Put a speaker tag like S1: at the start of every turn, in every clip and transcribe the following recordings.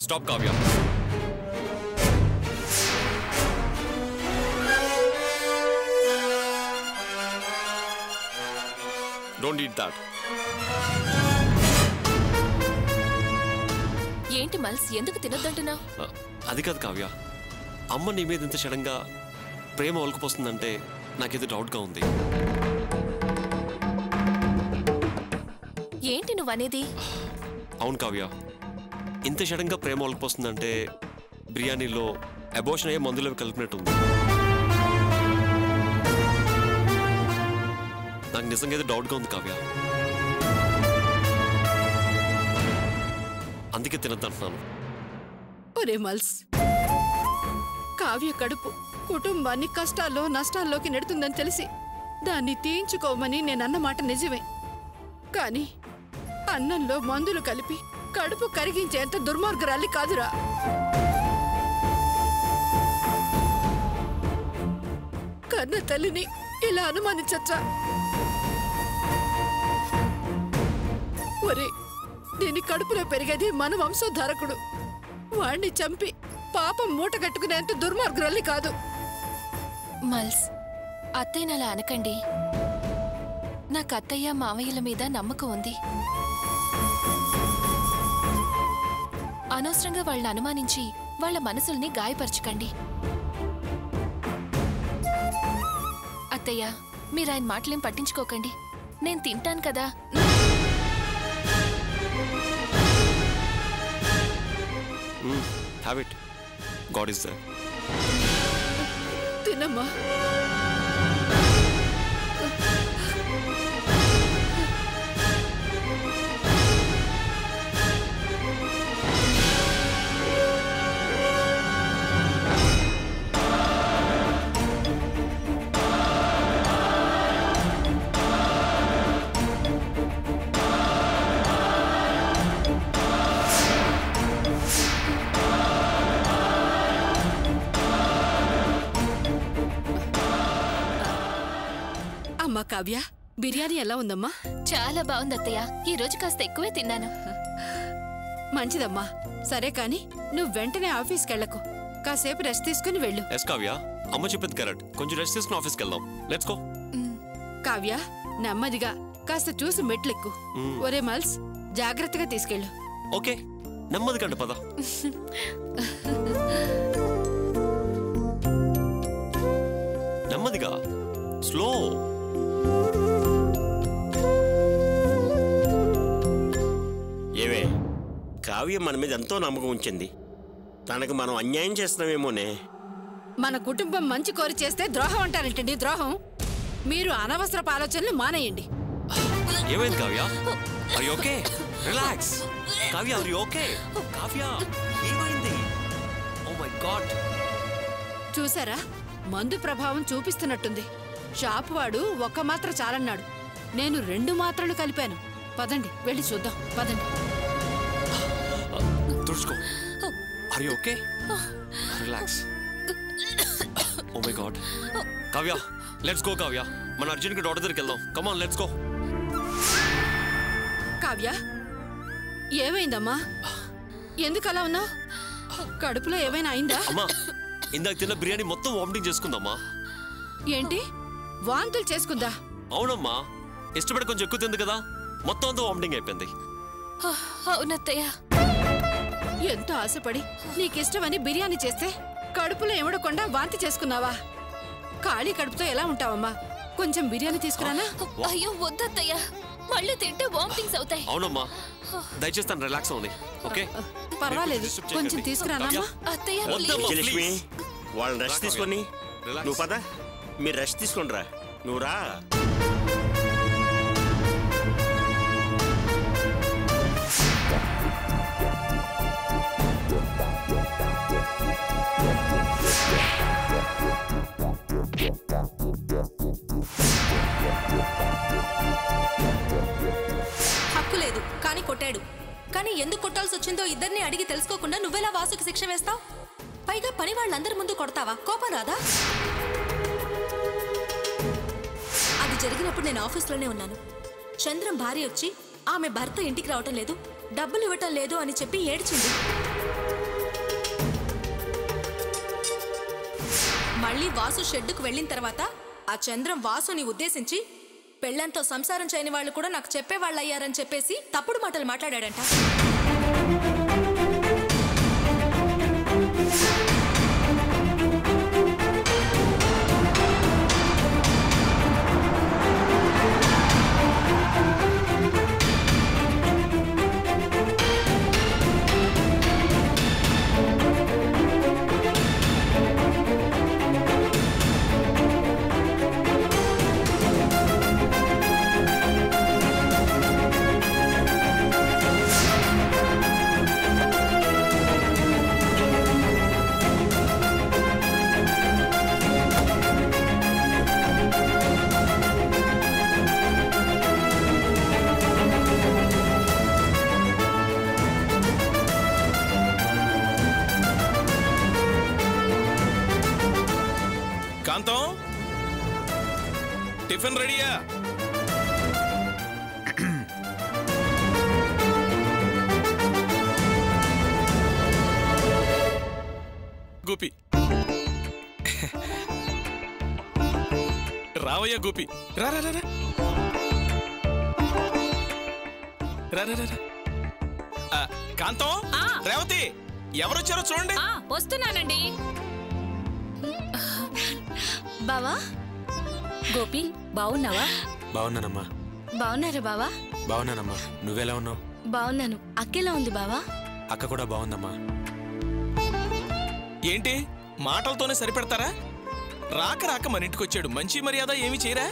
S1: Stop, Kavya. Don't eat that.
S2: ఏంటి మల్స్ ఎందుకు తినొద్దంటున్నావు?
S1: అది కాదు కావ్య, అమ్మ నీ మీద ఇంత సడన్గా ప్రేమ ఒలకపోస్తుందంటే నాకేదో డౌట్గా ఉంది.
S2: ఏంటి నువ్వు అనేది?
S1: అవును కావ్య, ఇంత సడన్గా ప్రేమ ఒలకపోస్తుందంటే బిర్యానీలో అబోర్షన్ అయ్యే మందులు కలిపినట్టుంది. నాకు నిజంగా ఏదో డౌట్గా ఉంది కావ్య, అందుకే తినద్దంటున్నాను.
S3: ఒరే మల్స్, కావ్య కడుపు కుటుంబాన్ని కష్టాల్లో నష్టాల్లోకి నెడుతుందని తెలిసి దాన్ని తీయించుకోమని నేనన్నమాట నిజమే. కానీ అన్నంలో మందులు కలిపి కడుపు కరిగించేంత దుర్మార్గురాలి కాదురా. కన్న తల్లిని ఇలా అనుమానించచ్చా? ఒరే, దీని కడుపులో పెరిగేది మన వంశోద్ధారకుడు. వాణ్ణి చంపి పాపం మూట కట్టుకునేంత దుర్మార్గురాలి కాదు.
S2: మల్స్, అత్తయ్యని అలా అనకండి. నాకు అత్తయ్య మావయ్యల మీద నమ్మకం ఉంది. అనవసరంగా వాళ్ళని అనుమానించి వాళ్ళ మనసుల్ని గాయపరచకండి. అత్తయ్య, మీరు ఆయన మాటలేం పట్టించుకోకండి. నేను తింటాను కదా.
S1: Have it. God is there.
S3: తినమ్మా. అమ్మా కావ్య, బిర్యానీ ఎలా ఉందమ్మా?
S2: చాలా బాగుంది అత్తయ్య. ఈ రోజు కాస్త ఎక్కువే తిన్నాను.
S3: మంచిదమ్మా. సరే కాని నువ్వు వెంటనే ఆఫీస్కి వెళ్ళకు, కాసేపు రెస్ట్ తీసుకుని వెళ్ళు.
S1: ఎస్ కావ్య, అమ్మ చెప్పింది కరెక్ట్. కొంచెం రెస్ట్ తీసుకుని ఆఫీస్కి వెళ్దాం. Let's go.
S3: కావ్య, నెమ్మదిగా కాస్త చూసి మెట్లెక్కు. ఒరే మల్స్, జాగ్రత్తగా తీసుకెళ్ళు.
S1: ఓకే, నెమ్మదిగా పద. నెమ్మదిగా, స్లో.
S4: ఏవే, కావ్య మన మీద ఎంతో నమ్మకం ఉంచింది. తనకు మనం అన్యాయం చేస్తున్నామేమోనే.
S3: మన కుటుంబం మంచి కోరి చేస్తే ద్రోహం అంటారేంటండి? ద్రోహం. మీరు అనవసరపు ఆలోచనలు మానేయండి.
S1: ఏమైంది Kavya? Are you okay? Relax. Kavya, are you okay? Kavya, ఏమైంది? Oh my God.
S3: చూసారా, మందు ప్రభావం చూపిస్తున్నట్టుంది. షాప్ వాడు ఒక్క మాత్ర చాలన్నాడు. నేను 2 మాత్రలు కలిపాను. పదండి, వెళ్ళి చూద్దాం. పదండి.
S1: తుడుచుకో. Are you okay? Relax. Oh my God. Kavya, let's go Kavya. మన అర్జున్కి డాక్టర్ దగ్గరికి వెళ్దాం. Come on, let's go.
S3: Kavya, ఏమైందమ్మా? ఎందుకు అలా ఉన్నావు? కడుపులో ఏమైనా అయిందా?
S1: అమ్మా, ఇందాక తిన్న బిర్యానీ మొత్తం వామిటింగ్ చేసుకుందమ్మా.
S3: ఏంటి, వాంతులు చేసుకుందా?
S1: అవునమ్మా, ఇష్టపడి కొంచెం ఎక్కువ తింది కదా, మొత్తం అంతా వామిటింగ్ అయిపోయింది.
S2: అవునత్తయ్య.
S3: ఎంతో ఆశపడి నీకిష్టమని బిర్యానీ చేస్తే కడుపులో ఏమడకుండా వాంతి చేసుకున్నావా? ఖాళీ కడుపుతో ఎలా ఉంటావమ్మా? కొంచెం బిర్యానీ తీసుకురానా?
S2: అయ్యో వద్దత్తయ్య, మళ్ళీ తింటే వామిటింగ్స్ అవుతాయి.
S1: అవునమ్మా, దయచేసి తను రిలాక్స్ అవుని. ఓకే,
S3: పర్వాలేదు, కొంచెం తీసుకురానా?
S2: అత్తయ్య,
S4: లక్ష్మి, వాళ్ళని రెస్ట్ తీసుకొని నువ్వు పద. మీరు రెస్ట్ తీసుకోండి రా. నువ్వు రా.
S5: హక్కు లేదు కానీ కొట్టాడు. కానీ ఎందుకు కొట్టాల్సి వచ్చిందో ఇద్దరిని అడిగి తెలుసుకోకుండా నువ్వెలా వాసుకి శిక్ష వేస్తావు? పైగా పని వాళ్ళందరి ముందు కొడతావా? కోపం రాదా? అది జరిగినప్పుడు నేను ఆఫీస్లోనే ఉన్నాను. చంద్రం భార్య వచ్చి ఆమె భర్త ఇంటికి రావటం లేదు, డబ్బులు ఇవ్వటం లేదు అని చెప్పి ఏడ్చింది. మళ్ళీ వాసు షెడ్డుకు వెళ్ళిన తర్వాత ఆ చంద్రం వాసుని ఉద్దేశించి పెళ్లంతో సంసారం చేయని వాళ్ళు కూడా నాకు చెప్పేవాళ్ళు అయ్యారని చెప్పేసి తప్పుడు మాటలు మాట్లాడాడంట.
S6: కాంతం, టిఫిన్ రెడీయా? గోపి, రావయ్యా గోపి, రా రా రా రా రా రా రా. కాంతం, రేవతి, ఎవరొచ్చారో చూడండి.
S2: వస్తున్నానండి.
S7: బావా,
S2: గోపి బావున్నావా?
S1: బాగున్నానమ్మా.
S7: బావున్నారా బావా?
S1: బాగున్నానమ్మా. నువ్వెలా ఉన్నావు?
S7: బావున్నాను. అక్కెలా ఉంది బావా?
S1: అక్క కూడా బాగుందమ్మా.
S6: ఏంటి మాటలతోనే సరిపెడతారా? రాక రాక మన ఇంటికి వచ్చాడు, మంచి మర్యాద ఏమి చేయరా?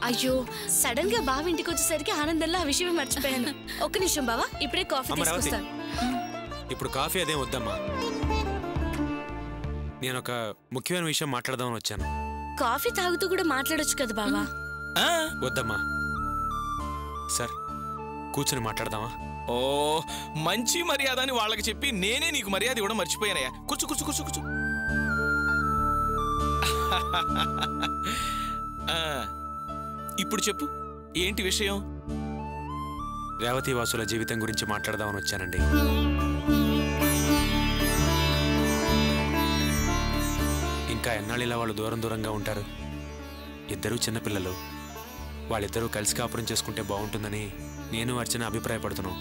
S7: అయ్యో, సడన్ గా బావ ఇంటికి వచ్చేసరికి ఆనందంలో ఆ విషయమే మర్చిపోయాను. ఒక్క నిమిషం బావా, ఇప్పుడే కాఫీ తీసుకొస్తాను.
S1: ఇప్పుడు కాఫీ అదేం వద్దమ్మా. నేను ఒక ముఖ్యమైన విషయం మాట్లాడదామని వచ్చాను.
S7: కాఫీ తాగుతూ కూడా మాట్లాడొచ్చు కదా బావా?
S1: వద్దమ్మా. సార్, కూర్చొని మాట్లాడదామా?
S6: ఓ, మంచి మర్యాద అని వాళ్ళకి చెప్పి నేనే నీకు మర్యాద ఇవ్వడం మర్చిపోయానయ్యా. కూర్చో కూర్చో కూర్చో కూర్చో. ఇప్పుడు చెప్పు, ఏంటి విషయం?
S1: రేవతి వాసుల జీవితం గురించి మాట్లాడదామని వచ్చానండి. ఇంకా ఎన్నాళ్ళిలా వాళ్ళు దూరం దూరంగా ఉంటారు? ఇద్దరూ చిన్నపిల్లలు. వాళ్ళిద్దరూ కలిసి కాపురం చేసుకుంటే బాగుంటుందని నేను అర్చన అభిప్రాయపడుతున్నాం.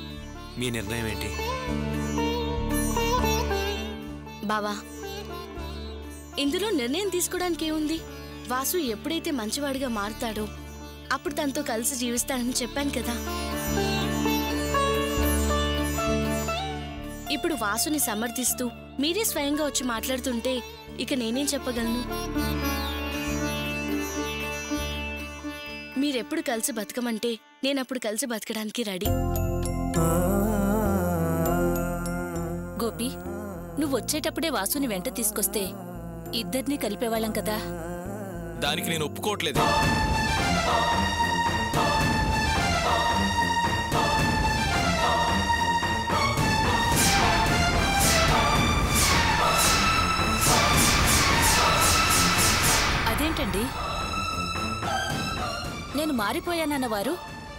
S1: మీ నిర్ణయం ఏంటి?
S7: బావా, ఇందులో నిర్ణయం తీసుకోవడానికి ఏముంది? వాసు ఎప్పుడైతే మంచివాడిగా మారుతాడో అప్పుడు తనతో కలిసి జీవిస్తానని చెప్పాను కదా. ఇప్పుడు వాసుని సమర్థిస్తూ మీరే స్వయంగా వచ్చి మాట్లాడుతుంటే ఇక నేనేం చెప్పగలను? మీరెప్పుడు కలిసి బతకమంటే నేనప్పుడు కలిసి బతకడానికి రెడీ.
S2: గోపి, నువ్వు వచ్చేటప్పుడే వాసుని వెంట తీసుకొస్తే ఇద్దరినీ కలిపేవాళ్ళం కదా.
S6: దానికి నేను ఒప్పుకోవట్లేదు.
S2: అదేంటండి, నేను మారిపోయానన్నవారు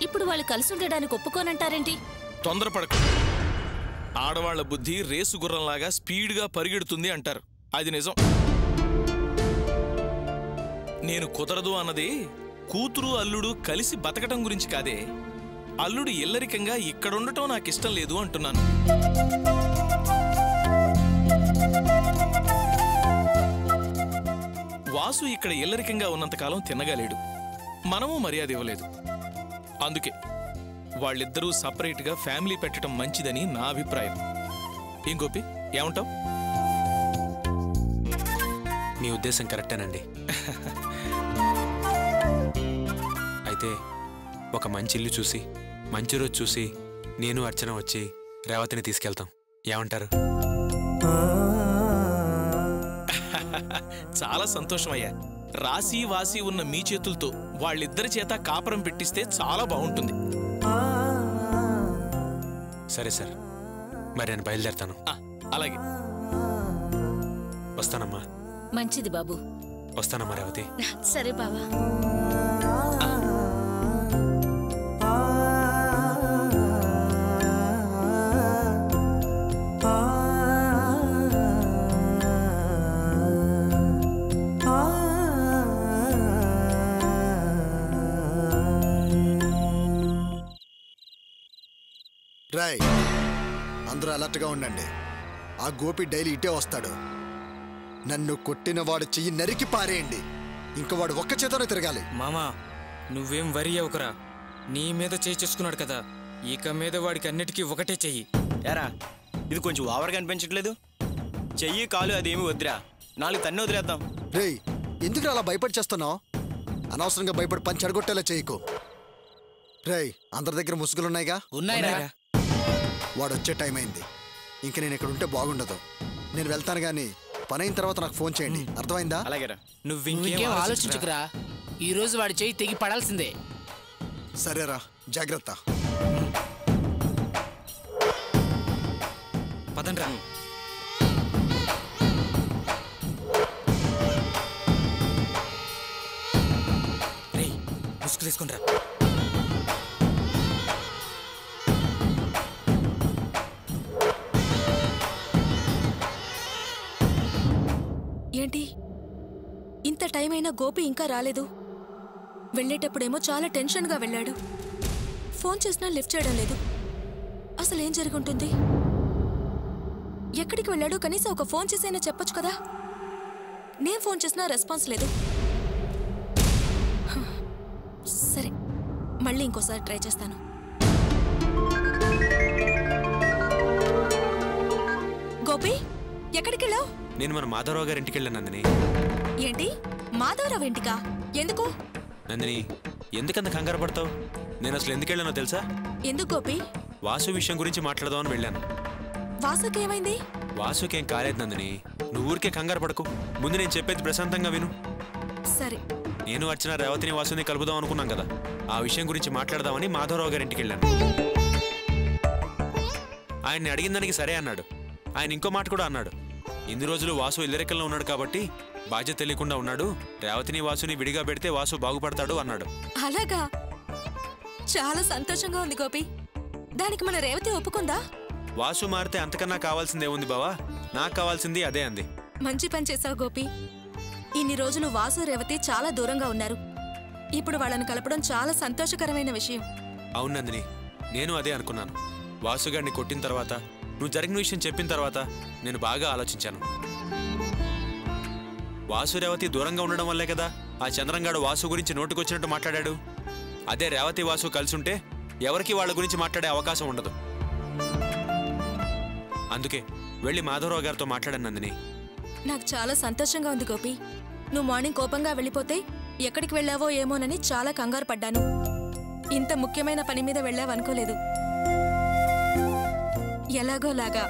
S2: ఇప్పుడు వాళ్ళు కలిసి ఉండడానికి ఒప్పుకోనంటారేంటి?
S6: తొందరపడకు. ఆడవాళ్ల బుద్ధి రేసు గుర్రంలాగా స్పీడ్గా పరిగెడుతుంది అంటారు. అది నిజం. నేను కుదరదు అన్నది కూతురు అల్లుడు కలిసి బతకటం గురించి కాదే. అల్లుడు ఇల్లరికంగా ఇక్కడుండటం నాకిష్టం లేదు అంటున్నాను. వాసు ఇక్కడ ఇల్లరికంగా ఉన్నంతకాలం తిన్నగాలేడు. మనము మర్యాద ఇవ్వలేదు. అందుకే వాళ్ళిద్దరూ సపరేట్గా ఫ్యామిలీ పెట్టడం మంచిదని నా అభిప్రాయం. ఏం గోపి, ఏమంటావు?
S1: మీ ఉద్దేశం కరెక్టేనండి. అయితే ఒక మంచి ఇల్లు చూసి, మంచి రోజు చూసి నేను అర్చన వచ్చి రేవతిని తీసుకెళ్తాం. ఏమంటారు?
S6: చాలా సంతోషమయ్యా. రాసి వాసి ఉన్న మీ చేతులతో వాళ్ళిద్దరి చేత కాపురం పెట్టిస్తే చాలా బాగుంటుంది.
S1: సరే సార్, మరి నేను బయలుదేరుతాను.
S6: అలాగే.
S1: వస్తానమ్మా.
S2: మంచిది బాబు.
S1: వస్తానమ్మా రేవతి.
S7: సరే బావా.
S8: రాయ్ అందరూ అలర్ట్గా ఉండండి. ఆ గోపి డైలీ ఇటే వస్తాడు. నన్ను కొట్టిన వాడు చెయ్యి నరికి పారేయండి. ఇంక వాడు ఒక్క చేతనే తిరగాలి.
S9: మామా నువ్వేం వరి అవ్వకురా. నీ మీద చేసుకున్నాడు కదా, ఇక మీద వాడికి అన్నిటికీ ఒకటే చెయ్యి.
S10: ఎరా ఇది కొంచెం ఓవర్గా అనిపించట్లేదు? చెయ్యి కాలు అదేమి వద్దురా, 4 తన్ను వదిలేద్దాం.
S8: రేయ్ ఎందుకు అలా భయపడి చేస్తున్నావు? అనవసరంగా భయపడి పని చెడగొట్టేలా చేయకు. రేయ్ అందరి దగ్గర ముసుగులున్నాయిగా?
S9: ఉన్నాయిరా.
S8: వాడు వచ్చే టైం అయింది. ఇంక నేను ఇక్కడ ఉంటే బాగుండదు. నేను వెళ్తాను గానీ పని అయిన తర్వాత నాకు ఫోన్ చేయండి, అర్థమైందా?
S10: అలాగేరా.
S9: నువ్వింకేం
S11: ఆలోచించుకురా, ఈ రోజు వాడి చెయ్యి తెగి పడాల్సిందే.
S8: సరేరా, జాగ్రత్త.
S9: పదండ్రా. రేయ్ ముసుగు తీసుకుండ్రా.
S5: ఏంటి ఇంత టైం అయినా గోపి ఇంకా రాలేదు? వెళ్ళేటప్పుడేమో చాలా టెన్షన్గా వెళ్ళాడు. ఫోన్ చేసినా లిఫ్ట్ చేయడం లేదు. అసలు ఏం జరుగుంటుంది? ఎక్కడికి వెళ్ళాడు? కనీసం ఒక ఫోన్ చేసైనా చెప్పొచ్చు కదా. నేను ఫోన్ చేసినా రెస్పాన్స్ లేదు. సరే మళ్ళీ ఇంకోసారి ట్రై చేస్తాను. గోపి ఎక్కడికి వెళ్ళావు?
S1: నేను మన మాధవరావు గారి ఇంటికి వెళ్ళాను నందిని.
S5: ఏంటి మాధవరావు ఇంటికా? ఎందుకు?
S1: నందిని ఎందుకంత కంగారు పడతావు? నేను అసలు ఎందుకు వెళ్ళానో తెలుసా?
S5: ఎందుకు గోపి?
S1: వాసు విషయం గురించి మాట్లాడదామని వెళ్ళాను.
S5: వాసుకి ఏమైంది?
S1: వాసుకేం కాలేదు నందిని, నువ్వు ఊరికే కంగారు పడకు. ముందు నేను చెప్పేది ప్రశాంతంగా విను.
S5: సరే.
S1: నేను వచ్చిన రేవతిని వాసుని కలుపుదాం అనుకున్నాం కదా, ఆ విషయం గురించి మాట్లాడదామని మాధవరావు గారి ఇంటికి వెళ్ళాను. ఆయన్ని అడిగిన దానికి సరే అన్నాడు. ఆయన ఇంకో మాట కూడా అన్నాడు. ఇన్ని రోజులు వాసు ఇల్లరికల్లో ఉన్నాడు కాబట్టి బాధ్యత తెలియకుండా ఉన్నాడు, రేవతిని వాసుని విడిగా పెడితే వాసు బాగుపడతాడు అన్నాడు.
S5: అలాగా? చాలా సంతోషంగా ఉంది గోపి. దానికి మన రేవతి ఒప్పుకుందా?
S1: వాసు మారితే అంతకన్నా కావాల్సిందే ఉంది బావా, నాకు కావాల్సింది అదే అంది.
S5: మంచి పని చేశావు గోపి. ఇన్ని రోజులు వాసు రేవతి చాలా దూరంగా ఉన్నారు. ఇప్పుడు వాళ్ళని కలపడం చాలా సంతోషకరమైన విషయం.
S1: అవును నందిని, నేను అదే అనుకున్నాను. వాసుగాడిని కొట్టిన తర్వాత, నువ్వు జరిగిన విషయం చెప్పిన తర్వాత నేను బాగా ఆలోచించాను. వాసు రేవతి దూరంగా ఉండడం వల్లే కదా ఆ చంద్రంగాడు వాసు గురించి నోటుకొచ్చినట్టు మాట్లాడాడు. అదే రేవతి వాసు కలిసి ఉంటే ఎవరికి వాళ్ళ గురించి మాట్లాడే అవకాశం ఉండదు. అందుకే వెళ్ళి మాధవరావు గారితో మాట్లాడాను నందిని.
S5: నాకు చాలా సంతోషంగా ఉంది గోపి. నువ్వు మార్నింగ్ కోపంగా వెళ్ళిపోతే ఎక్కడికి వెళ్ళావో ఏమోనని చాలా కంగారు పడ్డాను. ఇంత ముఖ్యమైన పని మీద వెళ్ళావనుకోలేదు. ఎలాగోలాగా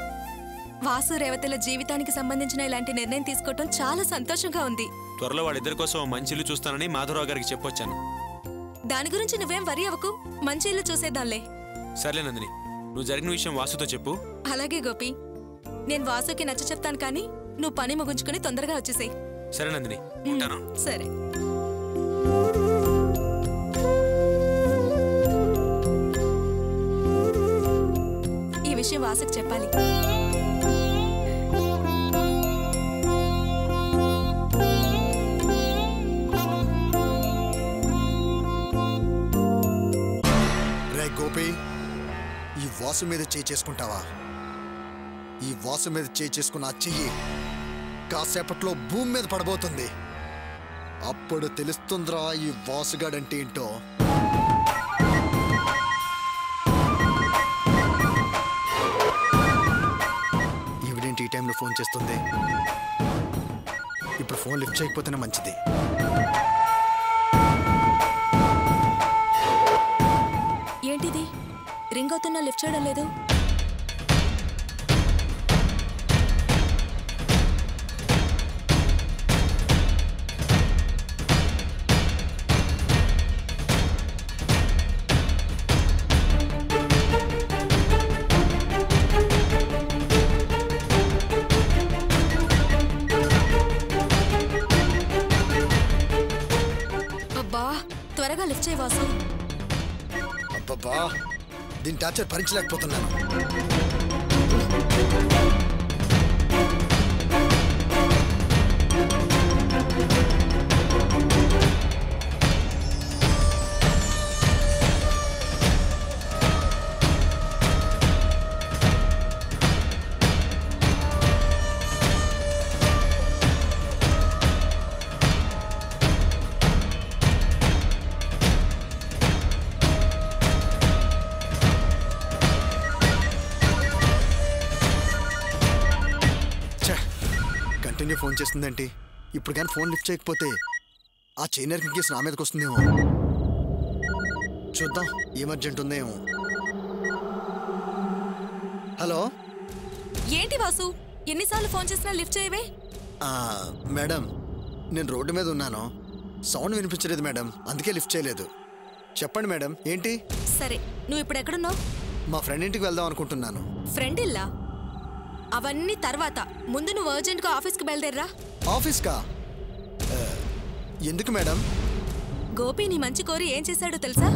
S5: వాసు రేవతిల జీవితానికి సంబంధించిన ఇలాంటి నిర్ణయం తీసుకోవటం చాలా సంతోషంగా ఉంది.
S1: త్వరలో వాళ్ళిద్దరి కోసం మంచి ఇల్లు చూస్తానని మాధవరావు గారికి చెప్పొచ్చాను.
S5: దాని గురించి నువ్వేం వరి అవ్వకు, మంచి ఇల్లు చూసేద్దాంలే.
S1: సర్లే నందిని, నువ్వు జరిగిన విషయం వాసుతో చెప్పు.
S5: అలాగే గోపి, నేను వాసుకి నచ్చ చెప్తాను కానీ నువ్వు పని ముగించుకుని తొందరగా వచ్చేసేయ్.
S1: సరే నందిని, ఉంటాను.
S5: సరే. ఈ విషయం వాసుకి చెప్పాలి.
S8: రే గోపి, ఈ వాసు మీద చేసుకుంటావా? ఈ వాసు మీద చేసుకున్న ఆ చెయ్యి కాసేపట్లో భూమి మీద పడబోతుంది. అప్పుడు తెలుస్తుందిరా ఈ వాసుగాడంటే ఏంటో. ఈవిడేంటి ఈ టైంలో ఫోన్ చేస్తుంది? ఇప్పుడు ఫోన్ లిఫ్ట్ చేయకపోతేనే మంచిది.
S5: ఏంటిది రింగ్ అవుతున్నా లిఫ్ట్ చేయడం లేదు? అబ్బా త్వరగా లిఫ్ట్ చేయి వాసు.
S8: అబ్బబ్బా, దీని టార్చర్ భరించలేకపోతున్నాను. కంటిన్యూ ఫోన్ చేస్తుందేంటి? ఇప్పుడు కానీ ఫోన్ లిఫ్ట్ చేయకపోతే ఆ చైనర్ కేసు నా మీదకి వస్తుందేమో. చూద్దాం ఏం అర్జెంట్ ఉందేమో. హలో
S5: ఏంటి వాసు, ఎన్నిసార్లు ఫోన్ చేసినా లిఫ్ట్ చేయవే?
S8: మేడం, నేను రోడ్డు మీద ఉన్నాను, సౌండ్ వినిపించలేదు మేడం, అందుకే లిఫ్ట్ చేయలేదు. చెప్పండి మేడం, ఏంటి?
S5: సరే, నువ్వు ఇప్పుడు ఎక్కడున్నావు?
S8: మా ఫ్రెండ్ ఇంటికి వెళ్దాం అనుకుంటున్నాను.
S5: ఫ్రెండ్ ఇల్లా? అవన్నీ తర్వాత, ముందు నువ్వు అర్జెంట్గా ఆఫీస్కి బయలుదేరరా.
S8: ఆఫీస్కా? ఎందుకు మేడం?
S5: గోపి నీ మంచి కోరి ఏం చేశాడో తెలుసా?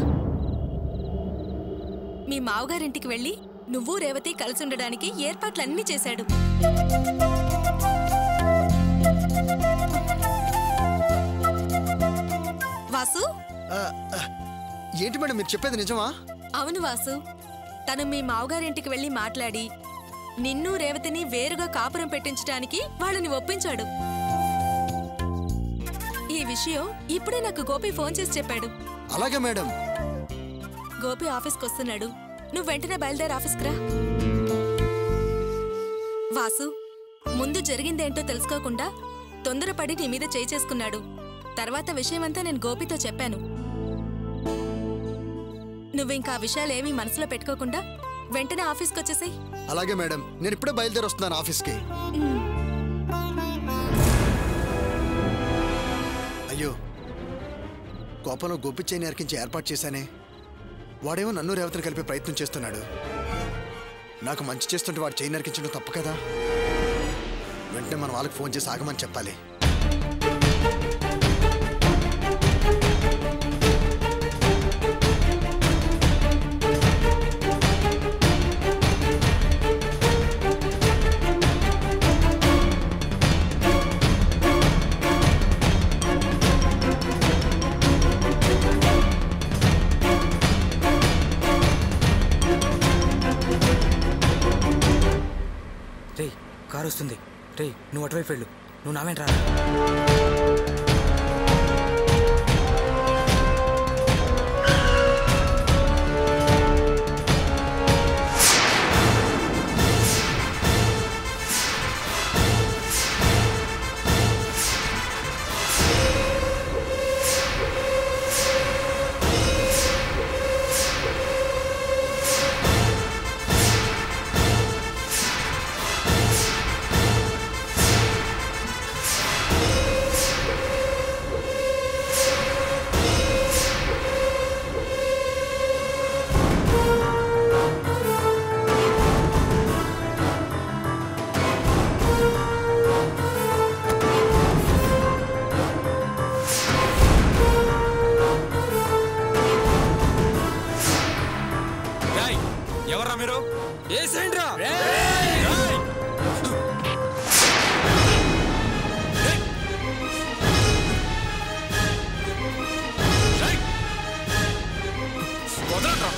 S5: మీ మావగారింటికి వెళ్ళి నువ్వు రేవతి కలిసి ఉండడానికి ఏర్పాట్లన్నీ చేశాడు. వాసు,
S8: ఏంటి మేడం మీరు చెప్పేది నిజమా?
S5: అవును వాసు, తను మీ మావగారింటికి వెళ్ళి మాట్లాడి నిన్ను రేవతిని వేరుగా కాపురం పెట్టించడానికి వాళ్ళని ఒప్పించాడు. ఈ విషయం ఇప్పుడే నాకు గోపి ఫోన్ చేసి చెప్పాడు.
S8: అలాగే మేడం.
S5: గోపి ఆఫీస్కి వస్తున్నాడు, నువ్వు వెంటనే బయలుదేరి ఆఫీస్కి రా. వాసు, ముందు జరిగిందేంటో తెలుసుకోకుండా తొందరపడి నీ మీద చేయి చేసుకున్నాడు. తర్వాత విషయమంతా నేను గోపితో చెప్పాను. నువ్వింకా ఆ విషయాలేమీ మనసులో పెట్టుకోకుండా వెంటనే ఆఫీస్కి వచ్చేసాయి.
S8: అలాగే మేడం, నేను ఇప్పుడే బయలుదేరి వస్తున్నాను ఆఫీస్కి. అయ్యో, కోపంలో గోపి చేయిని అరికించి ఏర్పాటు చేశానే. వాడేమో నన్ను రేవతిని కలిపే ప్రయత్నం చేస్తున్నాడు. నాకు మంచి చేస్తుంటే వాడు చేయి నరికించడం తప్పు కదా. వెంటనే మన వాళ్ళకి ఫోన్ చేసి ఆగమని చెప్పాలి.
S9: రే, కారు వస్తుంది. రే, నువ్వు అటువైపు వెళ్ళు, నువ్వు నా వెంట రా.
S1: ఎవర్రా మీరు?
S9: ఏసేంట్రా?
S1: వదలట్రా.